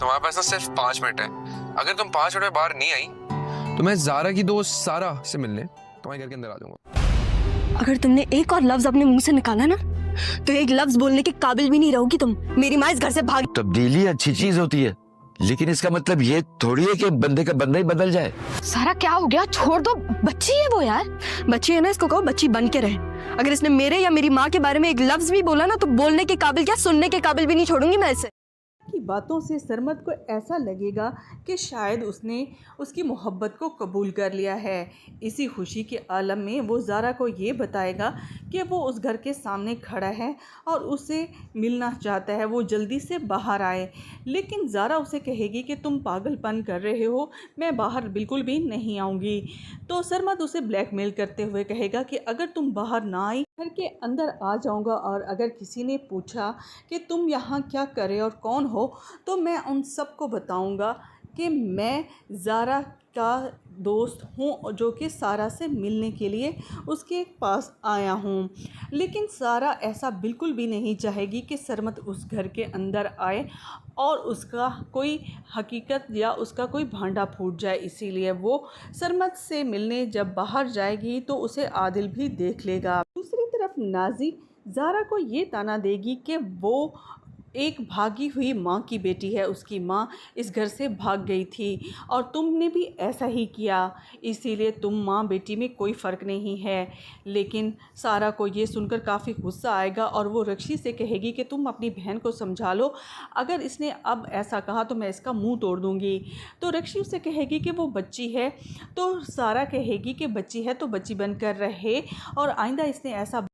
तुम्हारे पास ना सिर्फ 5 मिनट है। अगर तुम 5 मिनट में बाहर नहीं आई तो मैं जारा की दोस्त सारा से मिलने तुम्हारे घर के अंदर आ जाऊंगा। अगर तुमने एक और लफ्ज अपने मुंह से निकाला ना तो एक लफ्ज बोलने के काबिल भी नहीं रहोगी तुम। मेरी माँ इस घर से भाग। तब्दीली अच्छी चीज होती है, लेकिन इसका मतलब ये थोड़ी है कि बंदे का बंदा ही बदल जाए। सारा क्या हो गया? छोड़ दो, बच्ची है वो यार। बच्ची है ना, इसको कहो बच्ची बन के रहे। अगर इसने मेरे या मेरी माँ के बारे में एक लफ्ज भी बोला ना तो बोलने के काबिल क्या सुनने के काबिल भी नहीं छोड़ूंगी मैं इसे। की बातों से सरमद को ऐसा लगेगा कि शायद उसने उसकी मोहब्बत को कबूल कर लिया है। इसी खुशी के आलम में वो ज़ारा को ये बताएगा कि वो उस घर के सामने खड़ा है और उसे मिलना चाहता है, वो जल्दी से बाहर आए। लेकिन ज़ारा उसे कहेगी कि तुम पागलपन कर रहे हो, मैं बाहर बिल्कुल भी नहीं आऊँगी। तो सरमद उसे ब्लैकमेल करते हुए कहेगा कि अगर तुम बाहर ना आई घर के अंदर आ जाऊँगा, और अगर किसी ने पूछा कि तुम यहाँ क्या करे और कौन हो तो मैं उन सबको बताऊंगा कि मैं ज़ारा का दोस्त हूँ जो कि सारा से मिलने के लिए उसके पास आया हूँ। लेकिन सारा ऐसा बिल्कुल भी नहीं चाहेगी कि सरमद उस घर के अंदर आए और उसका कोई हकीकत या उसका कोई भांडा फूट जाए। इसीलिए वो सरमद से मिलने जब बाहर जाएगी तो उसे आदिल भी देख लेगा। दूसरी तरफ नाजी ज़ारा को ये ताना देगी कि वो एक भागी हुई माँ की बेटी है, उसकी माँ इस घर से भाग गई थी और तुमने भी ऐसा ही किया, इसीलिए तुम माँ बेटी में कोई फ़र्क नहीं है। लेकिन सारा को ये सुनकर काफ़ी गुस्सा आएगा और वो रक्षी से कहेगी कि तुम अपनी बहन को समझा लो, अगर इसने अब ऐसा कहा तो मैं इसका मुंह तोड़ दूँगी। तो रक्षी उसे कहेगी कि वो बच्ची है, तो सारा कहेगी कि बच्ची है तो बच्ची बनकर रहे और आइंदा इसने ऐसा